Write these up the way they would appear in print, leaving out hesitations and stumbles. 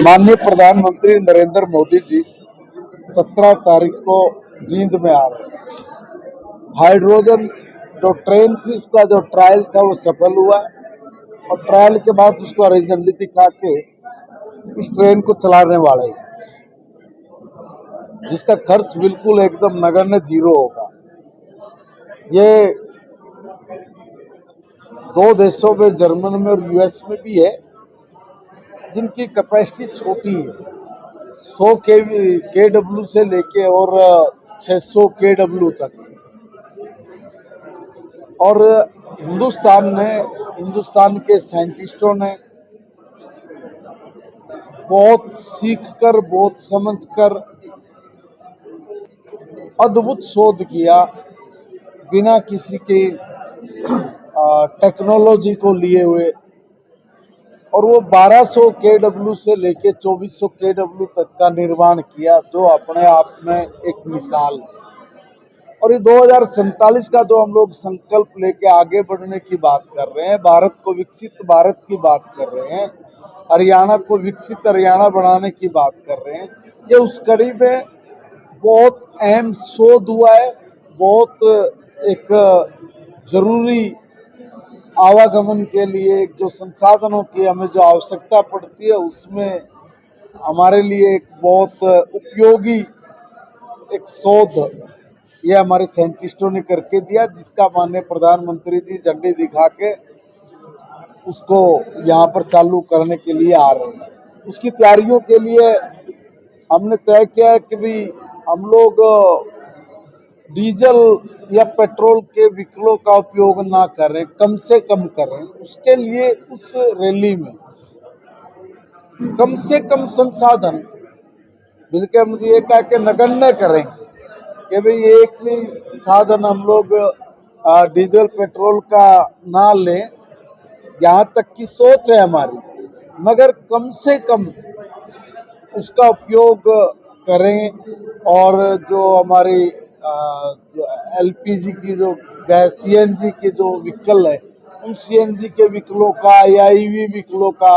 माननीय प्रधानमंत्री नरेंद्र मोदी जी 17 तारीख को जींद में आ रहे हैं। हाइड्रोजन जो ट्रेन थी उसका जो ट्रायल था वो सफल हुआ और ट्रायल के बाद उसको हरी झंडी दिखा के इस ट्रेन को चलाने वाले हैं, जिसका खर्च बिल्कुल एकदम नगण्य जीरो होगा। ये दो देशों में, जर्मनी में और यूएस में भी है, जिनकी कैपेसिटी छोटी है, 100 केडब्ल्यू से लेके और 600 केडब्ल्यू तक। और हिंदुस्तान के साइंटिस्टों ने बहुत सीख कर, बहुत समझ कर अद्भुत शोध किया, बिना किसी के टेक्नोलॉजी को लिए हुए, और वो 1200 केडब्ल्यू से लेके 2400 केडब्ल्यू तक का निर्माण किया, जो अपने आप में एक मिसाल है। और ये 2047 का जो हम लोग संकल्प लेके आगे बढ़ने की बात कर रहे हैं, भारत को विकसित भारत की बात कर रहे हैं, हरियाणा को विकसित हरियाणा बनाने की बात कर रहे हैं, ये उस कड़ी में बहुत अहम शोध हुआ है। बहुत एक जरूरी आवागमन के लिए जो संसाधनों की हमें जो आवश्यकता पड़ती है, उसमें हमारे लिए एक बहुत उपयोगी एक शोध ये हमारे साइंटिस्टों ने करके दिया, जिसका माननीय प्रधानमंत्री जी झंडी दिखा के उसको यहाँ पर चालू करने के लिए आ रहे हैं। उसकी तैयारियों के लिए हमने तय किया है कि भी हम लोग डीजल या पेट्रोल के व्हीकलों का उपयोग ना करें, कम से कम करें। उसके लिए उस रैली में कम से कम संसाधन मिलकर हम ये कहा कि नगण्य करेंगे कि भाई एक भी साधन हम लोग डीजल पेट्रोल का ना लें, यहाँ तक की सोच है हमारी, मगर कम से कम उसका उपयोग करें। और जो हमारी जो एलपीजी की जो गैस, सीएनजी के जो व्हीकल है, उन सीएनजी के व्हीकलों का या ईवी व्हीकलों का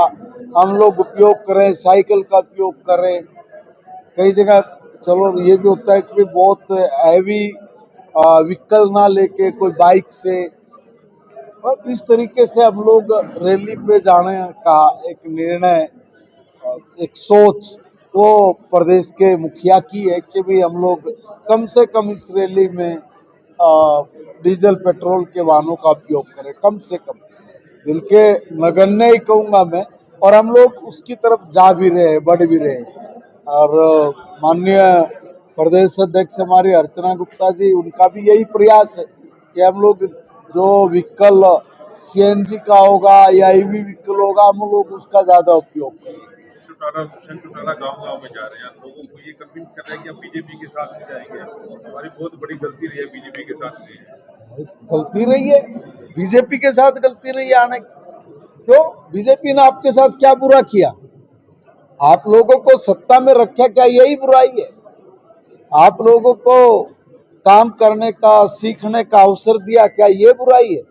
हम लोग उपयोग करें, साइकिल का उपयोग करें। कई जगह चलो ये भी होता है कि बहुत हैवी व्हीकल ना लेके कोई बाइक से, और इस तरीके से हम लोग रैली पे जाने का एक निर्णय, एक सोच वो प्रदेश के मुखिया की है कि भी हम लोग कम से कम इस रैली में डीजल पेट्रोल के वाहनों का उपयोग करें, कम से कम, बल्कि नगण्य ही कहूँगा मैं। और हम लोग उसकी तरफ जा भी रहे हैं, बढ़ भी रहे हैं। और माननीय प्रदेश अध्यक्ष हमारी अर्चना गुप्ता जी, उनका भी यही प्रयास है कि हम लोग जो व्हीकल सीएनजी का होगा या ईवी व्हीकल होगा, हम लोग उसका ज्यादा उपयोग करें। गांव-गांव में जा रहे हैं, लोगों को ये कन्विंस कर रहे हैं कि हम बीजेपी के साथ में जाएंगे। हमारी बहुत बड़ी गलती रही है बीजेपी के साथ में। गलती रही है, बीजेपी के साथ गलती रही है आने। क्यों? बीजेपी ने आपके साथ क्या बुरा किया? आप लोगों को सत्ता में रखा, क्या यही बुराई है? आप लोगों को काम करने का, सीखने का अवसर दिया, क्या ये बुराई है?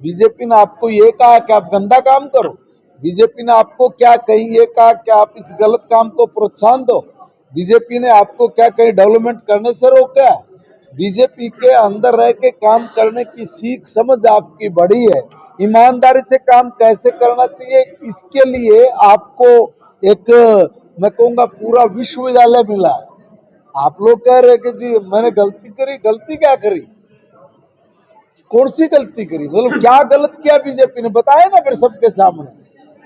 बीजेपी ने आपको ये कहा कि आप गंदा काम करो? बीजेपी ने आपको क्या कहीं ये कहा कि आप इस गलत काम को प्रोत्साहन दो? बीजेपी ने आपको क्या कहीं डेवलपमेंट करने से रोका? बीजेपी के अंदर रह के काम करने की सीख समझ आपकी बड़ी है। ईमानदारी से काम कैसे करना चाहिए, इसके लिए आपको एक, मैं कहूँगा, पूरा विश्वविद्यालय मिला है। आप लोग कह रहे कि जी मैंने गलती करी। गलती क्या करी? कौन सी गलती करी? मतलब क्या गलत किया बीजेपी ने? बताया ना फिर सबके सामने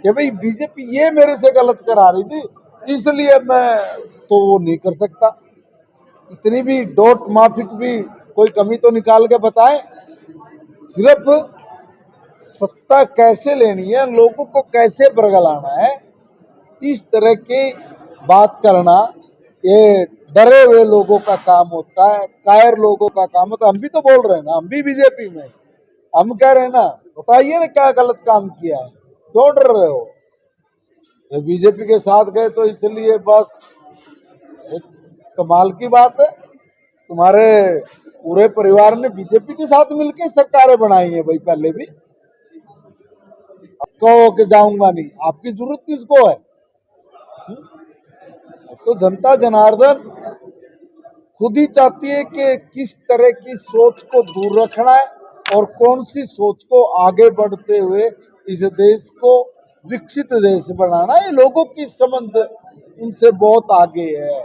कि भाई बीजेपी ये मेरे से गलत करा रही थी, इसलिए मैं तो वो नहीं कर सकता। इतनी भी डोट माफिक भी कोई कमी तो निकाल के बताए। सिर्फ सत्ता कैसे लेनी है, लोगों को कैसे बरगलाना है, इस तरह की बात करना ये डरे हुए लोगों का काम होता है, कायर लोगों का काम होता है। हम भी तो बोल रहे हैं ना, हम भी बीजेपी में, हम कह रहे हैं ना, बताइए ना क्या गलत काम किया है, क्यों डर रहे हो? बीजेपी के साथ गए तो इसलिए बस, एक कमाल की बात है, तुम्हारे पूरे परिवार ने बीजेपी के साथ मिलकर सरकारें बनाई है भाई। पहले भी कहो कि जाऊंगा नहीं, आपकी जरूरत किसको है? तो जनता जनार्दन खुद ही चाहती है कि किस तरह की सोच को दूर रखना है और कौन सी सोच को आगे बढ़ते हुए इस देश को विकसित देश बनाना है। लोगों की समझ उनसे बहुत आगे है।